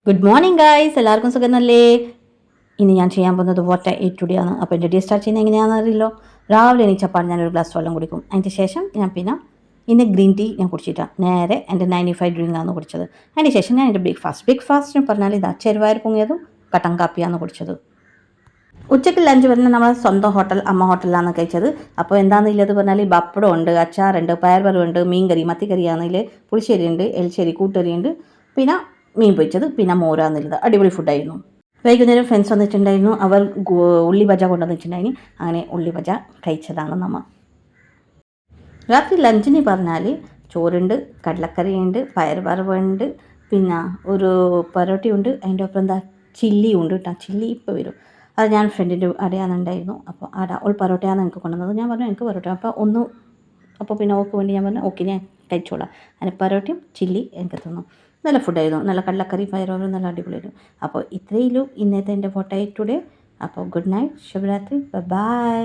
Good morning guys, എല്ലാവർക്കും സുഖമല്ലേ? ഇനി ഞാൻ ചെയ്യാൻ പോകുന്നത് വാട്ട് ഐ ഏറ്റ് ടുഡേ ആണ്. അപ്പോൾ എൻ്റെ ഡേ സ്റ്റാർട്ട് ചെയ്യുന്നത് എങ്ങനെയാണെന്ന് അറിയില്ലോ. രാവിലെ എണീച്ചപ്പാട് ഞാനൊരു ഗ്ലാസ് വെള്ളം കുടിക്കും. അതിന് ശേഷം ഞാൻ പിന്നെ ഇന്ന് ഗ്രീൻ ടീ ഞാൻ കുടിച്ചിട്ടാണ് നേരെ എൻ്റെ 95 ഡ്രിങ്ക് ആണ് കുടിച്ചത്. അതിന് ശേഷം ഞാൻ എൻ്റെ ബ്രേക്ക്ഫാസ്റ്റിന് പറഞ്ഞാൽ ഇതാ ചെറുപയർ പൊങ്ങിയതും കട്ടൻ കാപ്പിയാണ് കുടിച്ചത്. ഉച്ചയ്ക്ക് ലഞ്ച് വരുന്നത് നമ്മളെ സ്വന്തം ഹോട്ടൽ അമ്മ ഹോട്ടലിലാണ് കഴിച്ചത്. അപ്പോൾ എന്താണെന്നുള്ളത് പറഞ്ഞാൽ ബപ്പടം ഉണ്ട്, അച്ചാറുണ്ട്, പയർവറുണ്ട്, മീൻകറി മത്തിക്കറിയാണെങ്കിൽ, പുളിശ്ശേരി ഉണ്ട്, എൽശ്ശേരി കൂട്ടറി ഉണ്ട്, പിന്നെ മീൻ പൊരിച്ചത്, പിന്നെ മോരാന്നുള്ളത്. അടിപൊളി ഫുഡായിരുന്നു. വൈകുന്നേരം ഫ്രണ്ട്സ് വന്നിട്ടുണ്ടായിരുന്നു. അവർ ഉള്ളി ഭജ കൊണ്ടുവന്നിട്ടുണ്ടായിരുന്നു. അങ്ങനെ ഉള്ളി ഭജ കഴിച്ചതാണ് നമ്മൾ. രാത്രി ലഞ്ചിന് പറഞ്ഞാൽ ചോറുണ്ട്, കടലക്കറിയുണ്ട്, പയർ വറവുണ്ട്, പിന്നെ ഒരു പൊറോട്ടയുണ്ട്, അതിൻ്റെ ഒപ്പം എന്താ ചില്ലിയും ഉണ്ട് കേട്ടോ. ചില്ലി ഇപ്പോൾ വരും. അത് ഞാൻ ഫ്രണ്ടിൻ്റെ അടയാന്നുണ്ടായിരുന്നു. അപ്പോൾ ഓൾ പൊറോട്ടയാണ് എനിക്ക് കൊണ്ടുവന്നത്. ഞാൻ പറഞ്ഞു എനിക്ക് പൊറോട്ട അപ്പോൾ പിന്നെ ഓക്ക് വേണ്ടി ഞാൻ പറഞ്ഞു ഓക്കെ ഞാൻ കഴിച്ചോളാം. അതിന് പൊറോട്ടയും ചില്ലി എനിക്ക് തന്നു. നല്ല ഫുഡായിരുന്നു. നല്ല കടലക്കറി പയറും നല്ല അടിപൊളിയായിരുന്നു. അപ്പോൾ ഇത്രയേ ഉള്ളൂ ഇന്നത്തെ എൻ്റെ ഫോട്ടോ ടുഡേ. അപ്പോൾ ഗുഡ് നൈറ്റ്, ശുഭരാത്രി, ബൈ.